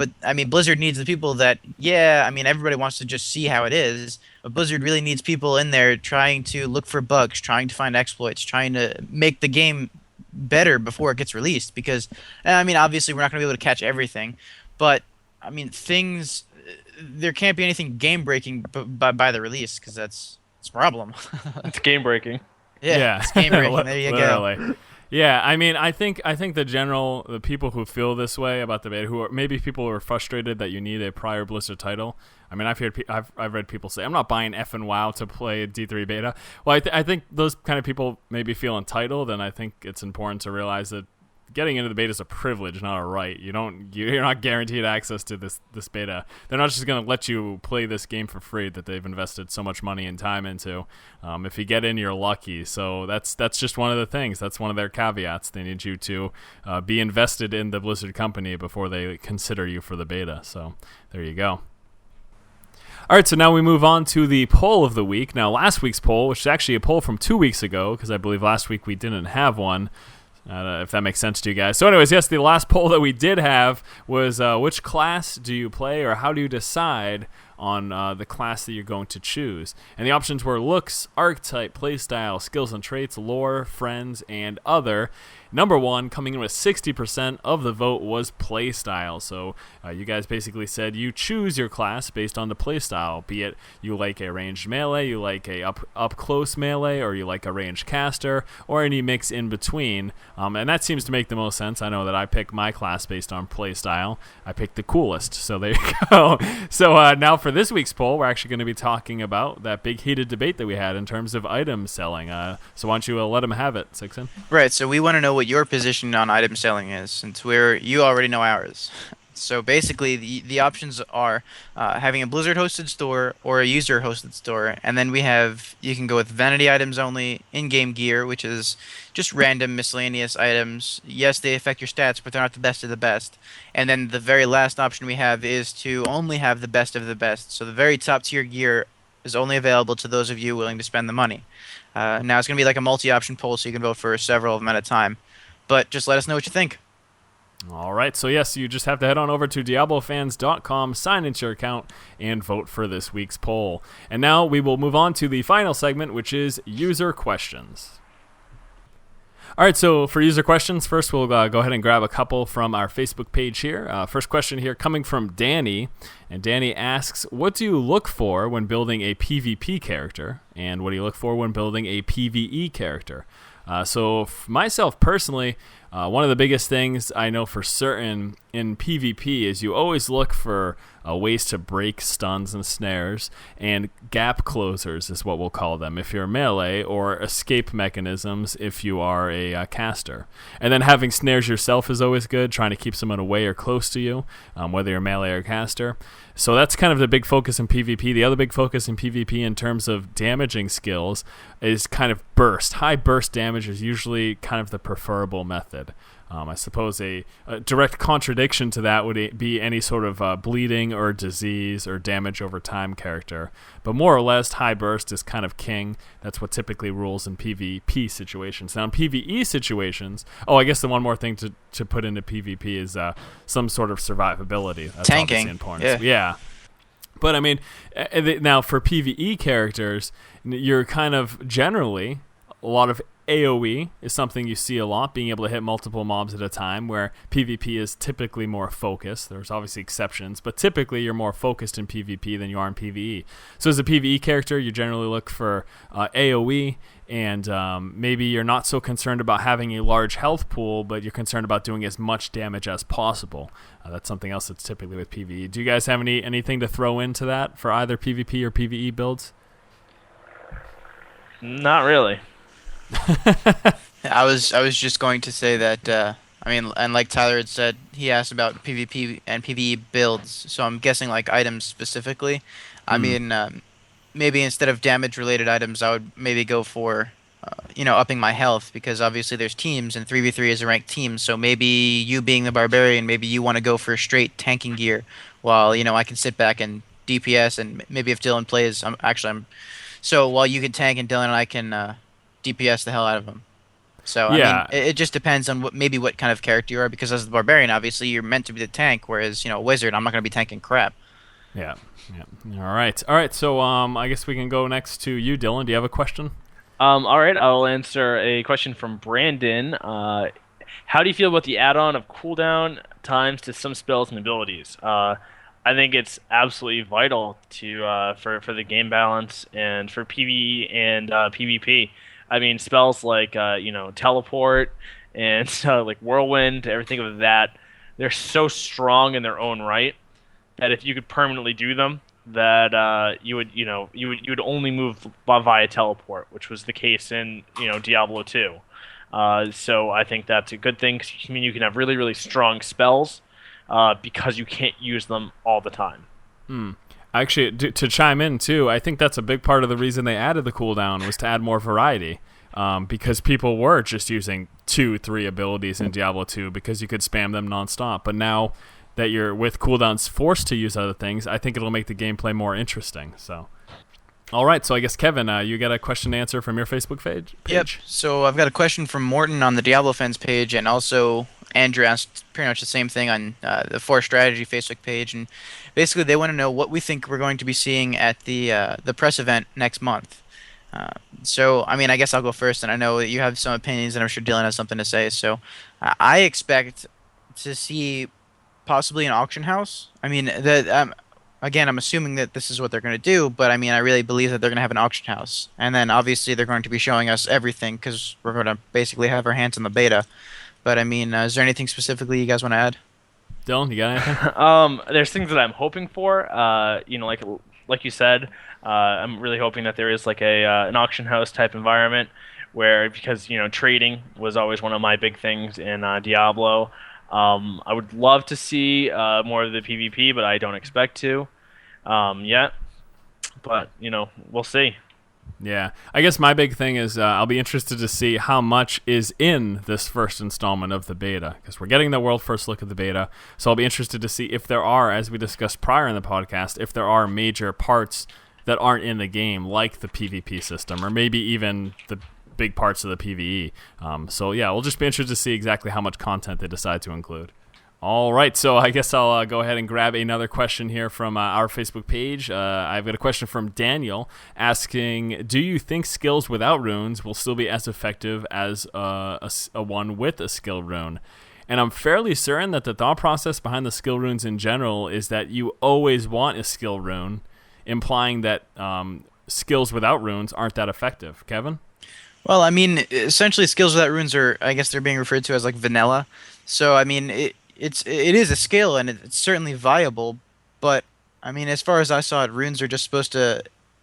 But I mean, Blizzard needs the people that, yeah, I mean, everybody wants to just see how it is, but Blizzard really needs people in there trying to look for bugs, trying to find exploits, trying to make the game better before it gets released. Because, I mean, obviously we're not going to be able to catch everything, but I mean, there can't be anything game breaking by the release, because it's a problem. It's game breaking. Yeah, it's game breaking. There you Literally. go. Yeah, I mean, I think the people who feel this way about the beta, who are maybe people who are frustrated that you need a prior Blizzard title. I mean, I've read people say, I'm not buying effing WoW to play D3 beta. Well, I think those kind of people maybe feel entitled, and I think it's important to realize that getting into the beta is a privilege, not a right. You're not guaranteed access to this beta. They're not just going to let you play this game for free that they've invested so much money and time into. If you get in, you're lucky. So that's just one of the things. That's one of their caveats. They need you to be invested in the Blizzard company before they consider you for the beta. So there you go. All right, so now we move on to the poll of the week. Now, last week's poll, which is actually a poll from 2 weeks ago, because I believe last week we didn't have one, if that makes sense to you guys. So anyways, yes, the last poll that we did have was which class do you play, or how do you decide on the class that you're going to choose? And the options were looks, archetype, playstyle, skills and traits, lore, friends, and other. Number one, coming in with 60% of the vote, was playstyle. So you guys basically said you choose your class based on the playstyle, be it you like a ranged melee, you like a up close melee, or you like a ranged caster, or any mix in between. And that seems to make the most sense. I know that I pick my class based on playstyle. I picked the coolest. So there you go. So now for this week's poll, we're actually going to be talking about that big heated debate that we had in terms of item selling. So why don't you let them have it, Sixen? Right, so we want to know what your position on item selling is, since you already know ours. So basically, the options are having a Blizzard-hosted store or a user-hosted store, and then you can go with vanity items only, in-game gear, which is just random miscellaneous items. Yes, they affect your stats, but they're not the best of the best. And then the very last option we have is to only have the best of the best. So the very top-tier gear is only available to those of you willing to spend the money. Now, it's going to be like a multi-option poll, so you can vote for several of them at a time. But just let us know what you think. All right, so yes, you just have to head on over to DiabloFans.com, sign into your account, and vote for this week's poll. And now we will move on to the final segment, which is user questions. All right, so for user questions, first we'll go ahead and grab a couple from our Facebook page here. First question here coming from Danny, and Danny asks, what do you look for when building a PvP character, and what do you look for when building a PvE character? So myself personally, one of the biggest things I know for certain in PvP is you always look for ways to break stuns and snares, and gap closers is what we'll call them if you're melee, or escape mechanisms if you are a caster. And then having snares yourself is always good, trying to keep someone away or close to you, whether you're melee or caster. So that's kind of the big focus in PvP. The other big focus in PvP in terms of damaging skills is kind of burst. High burst damage is usually kind of the preferable method. I suppose a direct contradiction to that would be any sort of bleeding or disease or damage over time character. But more or less, high burst is kind of king. That's what typically rules in PvP situations. Now, in PvE situations, I guess the one more thing to put into PvP is some sort of survivability. That's tanking. Important. Yeah. But, I mean, now for PvE characters, you're kind of generally a lot of AoE is something you see a lot, being able to hit multiple mobs at a time, where PvP is typically more focused. There's obviously exceptions, but typically you're more focused in PvP than you are in PvE. So as a PvE character, you generally look for AoE, and maybe you're not so concerned about having a large health pool, but you're concerned about doing as much damage as possible. That's something else that's typically with PvE. Do you guys have anything to throw into that for either PvP or PvE builds? Not really. I was just going to say that and like Tyler had said, he asked about PvP and PvE builds, so I'm guessing like items specifically. I mean, maybe instead of damage related items, I would maybe go for upping my health, because obviously there's teams and 3v3 is a ranked team, so maybe you being the barbarian, maybe you want to go for straight tanking gear, while I can sit back and DPS, and maybe if Dylan plays, so while you can tank and Dylan and I can DPS the hell out of him. So I mean, it just depends on what kind of character you are. Because as the barbarian, obviously you're meant to be the tank, whereas a wizard, I'm not going to be tanking crap. Yeah. All right. So I guess we can go next to you, Dylan. Do you have a question? All right, I'll answer a question from Brandon. How do you feel about the add-on of cooldown times to some spells and abilities? I think it's absolutely vital to for the game balance and for PvE and PvP. I mean, spells like teleport and like whirlwind, everything of that, they're so strong in their own right that if you could permanently do them, that you would only move via teleport, which was the case in Diablo 2. So I think that's a good thing, 'cause you can have really, really strong spells because you can't use them all the time. Actually, to chime in too, I think that's a big part of the reason they added the cooldown was to add more variety. Because people were just using 2-3 abilities in Diablo 2 because you could spam them nonstop. But now that you're with cooldowns forced to use other things, I think it'll make the gameplay more interesting. So, all right. So I guess Kevin, you got a question to answer from your Facebook page? Yep. So I've got a question from Morton on the Diablo Fans page, and also Andrew asked pretty much the same thing on the Force Strategy Facebook page, and basically they want to know what we think we're going to be seeing at the press event next month. So I mean, I guess I'll go first, and I know that you have some opinions, and I'm sure Dylan has something to say. So I expect to see possibly an auction house. I mean, again, I'm assuming that this is what they're going to do, but I mean, I really believe that they're going to have an auction house. And then obviously they're going to be showing us everything because we're going to basically have our hands on the beta. But I mean, is there anything specifically you guys want to add? Dylan, you got anything? There's things that I'm hoping for. Like you said, I'm really hoping that there is like an auction house type environment because trading was always one of my big things in Diablo. I would love to see more of the PvP, but I don't expect to yet. But we'll see. Yeah, I guess my big thing is I'll be interested to see how much is in this first installment of the beta, because we're getting the world first look at the beta. So I'll be interested to see if there are, as we discussed prior in the podcast, if there are major parts that aren't in the game, like the PvP system, or maybe even the big parts of the PvE. So yeah, we'll just be interested to see exactly how much content they decide to include. All right, so I guess I'll go ahead and grab another question here from our Facebook page. I've got a question from Daniel asking, do you think skills without runes will still be as effective as a one with a skill rune? And I'm fairly certain that the thought process behind the skill runes in general is that you always want a skill rune, implying that skills without runes aren't that effective. Kevin? Well, I mean, essentially skills without runes are, I guess they're being referred to as like vanilla. So, I mean, it is a skill, and it's certainly viable, but I mean, as far as I saw it, runes are just supposed to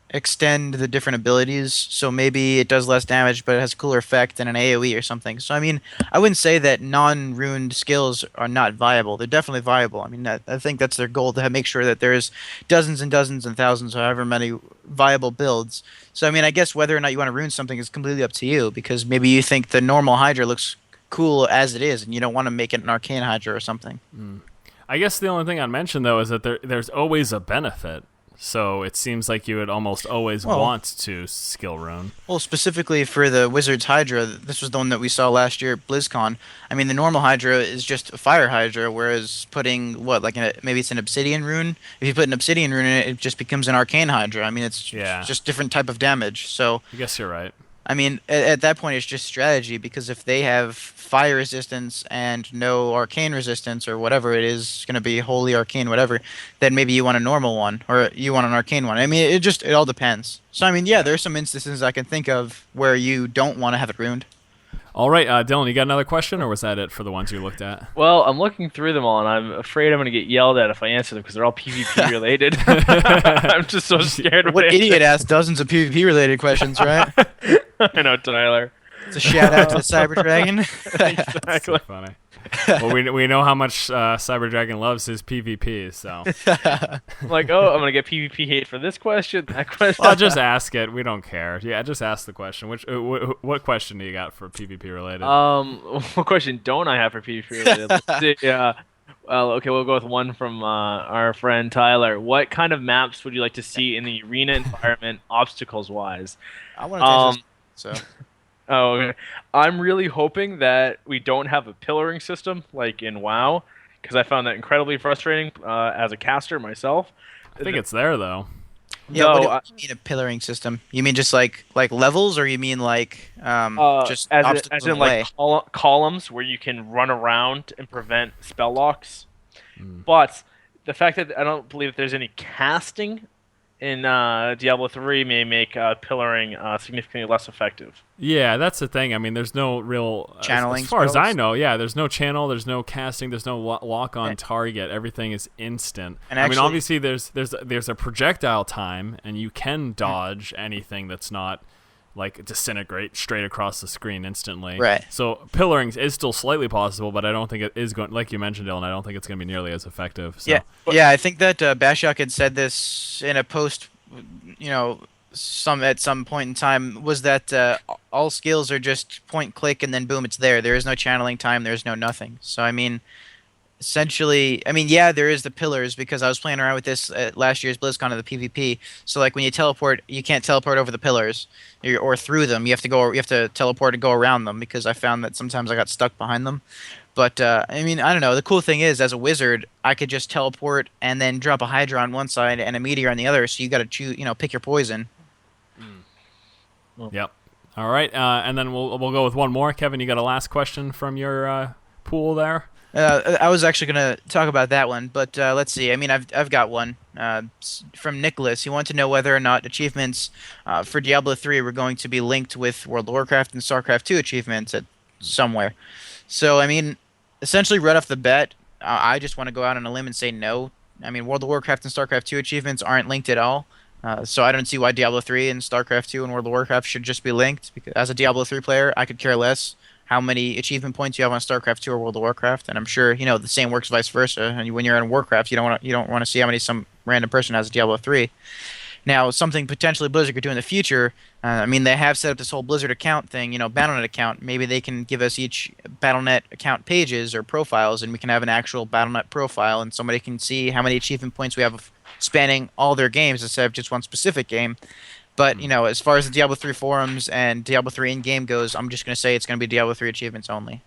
extend the different abilities, so maybe it does less damage, but it has a cooler effect than an AoE or something. So I mean, I wouldn't say that non-runed skills are not viable. They're definitely viable. I mean, I think that's their goal, to make sure that there's dozens and dozens and thousands, however many viable builds. So I mean, I guess whether or not you want to rune something is completely up to you, because maybe you think the normal Hydra looks cool as it is, and you don't want to make it an arcane Hydra or something. I guess the only thing I'd mention, though, is that there's always a benefit. So it seems like you would almost always want to skill rune. Well, specifically for the Wizard's Hydra, this was the one that we saw last year at BlizzCon. I mean, the normal Hydra is just a fire Hydra, whereas putting, maybe it's an Obsidian rune? If you put an Obsidian rune in it, it just becomes an arcane Hydra. I mean, it's just different type of damage. So I guess you're right. I mean, at that point, it's just strategy, because if they have fire resistance and no arcane resistance, or whatever it is going to be, holy arcane, whatever, then maybe you want a normal one, or you want an arcane one. I mean, it all depends. So, I mean, yeah, there's some instances I can think of where you don't want to have it ruined. All right, Dylan, you got another question, or was that it for the ones you looked at? Well, I'm looking through them all, and I'm afraid I'm going to get yelled at if I answer them, because they're all PvP related. I'm just so scared. What idiot asked dozens of PvP related questions, right? I know, Tyler. It's a shout out to the Cyber Dragon. Exactly. So funny. Well, we know how much Cyber Dragon loves his PvP, so. I'm like, I'm gonna get PvP hate for this question, that question. Well, just ask it. We don't care. Yeah, just ask the question. What question do you got for PvP related? What question don't I have for PvP related? Let's see. Well, okay, we'll go with one from our friend Tyler. What kind of maps would you like to see in the arena environment, obstacles wise? I want to take this. So. Oh, okay. I'm really hoping that we don't have a pillaring system like in WoW, because I found that incredibly frustrating as a caster myself. I think it's there though. Yeah, what Though, do you mean a pillaring system? You mean just like levels, or you mean like just obstacles as in in the like way? columns where you can run around and prevent spell locks. Mm. But the fact that I don't believe that there's any casting in Diablo 3 may make pillaring significantly less effective. Yeah, that's the thing. I mean, there's no real Channeling as far as I spells? know. Yeah, there's no channel, there's no casting, there's no lock on And- target. Everything is instant. And I mean, actually- obviously there's a projectile time, and you can dodge anything that's not like disintegrate straight across the screen instantly. Right. So pillaring is still slightly possible, but I don't think it is going. Like you mentioned, Dylan, I don't think it's going to be nearly as effective. So. Yeah, yeah. I think that Bashak had said this in a post, at some point in time, was that all skills are just point click and then boom, it's there. There is no channeling time. There's no nothing. So I mean, essentially, I mean, yeah, there is the pillars because I was playing around with this at last year's BlizzCon of the PvP. So like when you teleport, you can't teleport over the pillars or through them. You have to teleport and go around them because I found that sometimes I got stuck behind them. But I mean, I don't know. The cool thing is, as a wizard, I could just teleport and then drop a Hydra on one side and a meteor on the other. So you got to choose, pick your poison. Yep. All right, and then we'll go with one more. Kevin, you got a last question from your pool there? I was actually going to talk about that one, but let's see. I mean, I've got one from Nicholas. He wanted to know whether or not achievements for Diablo 3 were going to be linked with World of Warcraft and StarCraft 2 achievements at somewhere. So, I mean, essentially right off the bat, I just want to go out on a limb and say no. I mean, World of Warcraft and StarCraft 2 achievements aren't linked at all. So I don't see why Diablo 3 and StarCraft 2 and World of Warcraft should just be linked. Because as a Diablo 3 player, I could care less how many achievement points you have on StarCraft 2 or World of Warcraft, and I'm sure the same works vice versa. And when you're in Warcraft, you don't want to see how many some random person has a Diablo 3. Now, something potentially Blizzard could do in the future. I mean, they have set up this whole Blizzard account thing, Battle.net account. Maybe they can give us each Battle.net account pages or profiles, and we can have an actual Battle.net profile, and somebody can see how many achievement points we have spanning all their games instead of just one specific game. But, as far as the Diablo 3 forums and Diablo 3 in-game goes, I'm just going to say it's going to be Diablo 3 achievements only.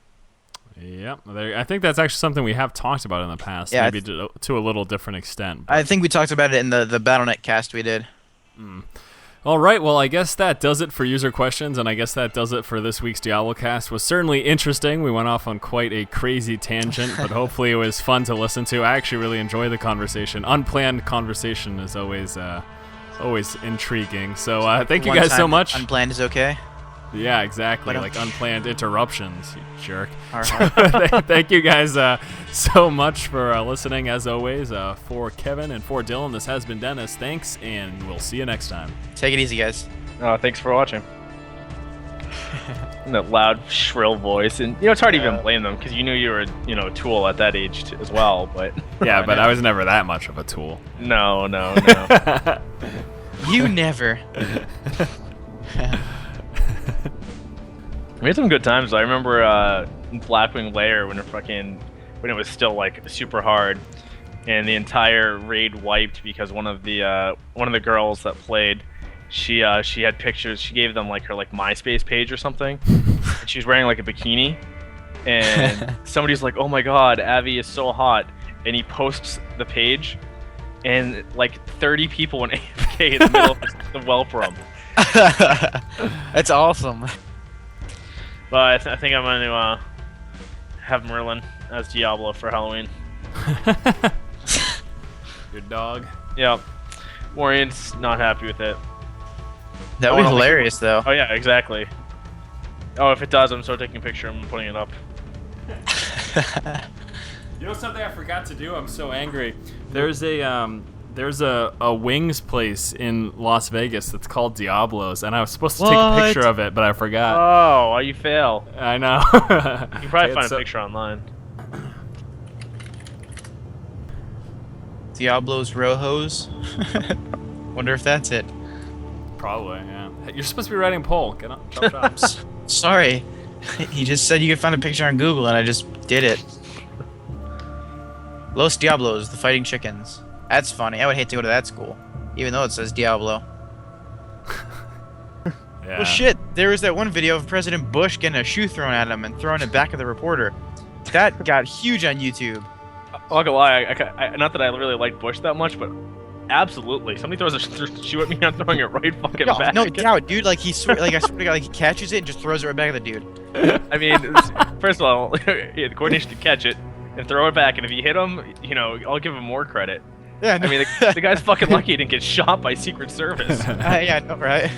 Yep. I think that's actually something we have talked about in the past, Yeah, maybe to a little different extent. I think we talked about it in the Battle.net cast we did. All right, well, I guess that does it for user questions, and I guess that does it for this week's DiabloCast. It was certainly interesting. We went off on quite a crazy tangent, but hopefully it was fun to listen to. I actually really enjoy the conversation. Unplanned conversation is always intriguing. So thank you guys so much. Unplanned is okay. Yeah, exactly. But, like unplanned interruptions, you jerk. All right. Thank you guys so much for listening, as always. For Kevin and for Dylan, this has been Dennis. Thanks, and we'll see you next time. Take it easy, guys. Thanks for watching. And that loud, shrill voice, and it's hard to even blame them because you knew you were a tool at that age as well. But Yeah, but I was never that much of a tool. no. You never. We had some good times. I remember Blackwing Lair when it was still like super hard, and the entire raid wiped because one of the girls that played, she had pictures. She gave them her MySpace page or something, and she was wearing like a bikini, and somebody's like, "Oh my God, Abby is so hot," and he posts the page, and 30 people went AFK in the middle of the whelp room. That's awesome. But I think I'm going to have Merlin as Diablo for Halloween. Your dog. Yeah. Warren's not happy with it. That would be hilarious, though. Oh, yeah, exactly. Oh, if it does, I'm taking a picture and putting it up. You know something I forgot to do? I'm so angry. There's a wings place in Las Vegas that's called Diablo's, and I was supposed to take a picture of it, but I forgot. Oh, you fail. I know. You can probably find a picture online. Diablo's Rojos. Wonder if that's it. Probably, yeah. Hey, you're supposed to be writing poll. Get up, chop. Sorry. He just said you could find a picture on Google, and I just did it. Los Diablos, the Fighting Chickens. That's funny. I would hate to go to that school, even though it says Diablo. Yeah. Well, shit. There was that one video of President Bush getting a shoe thrown at him and throwing it back at the reporter. That got huge on YouTube. I'm not gonna lie, not that I really like Bush that much, but absolutely, somebody throws a shoe at me, I'm throwing it right fucking back. No doubt, dude. Like I swear to God, like he catches it and just throws it right back at the dude. I mean, first of all, he had the coordination to catch it and throw it back, and if you hit him, I'll give him more credit. Yeah, no. I mean, the guy's fucking lucky he didn't get shot by Secret Service. Yeah, I know, right?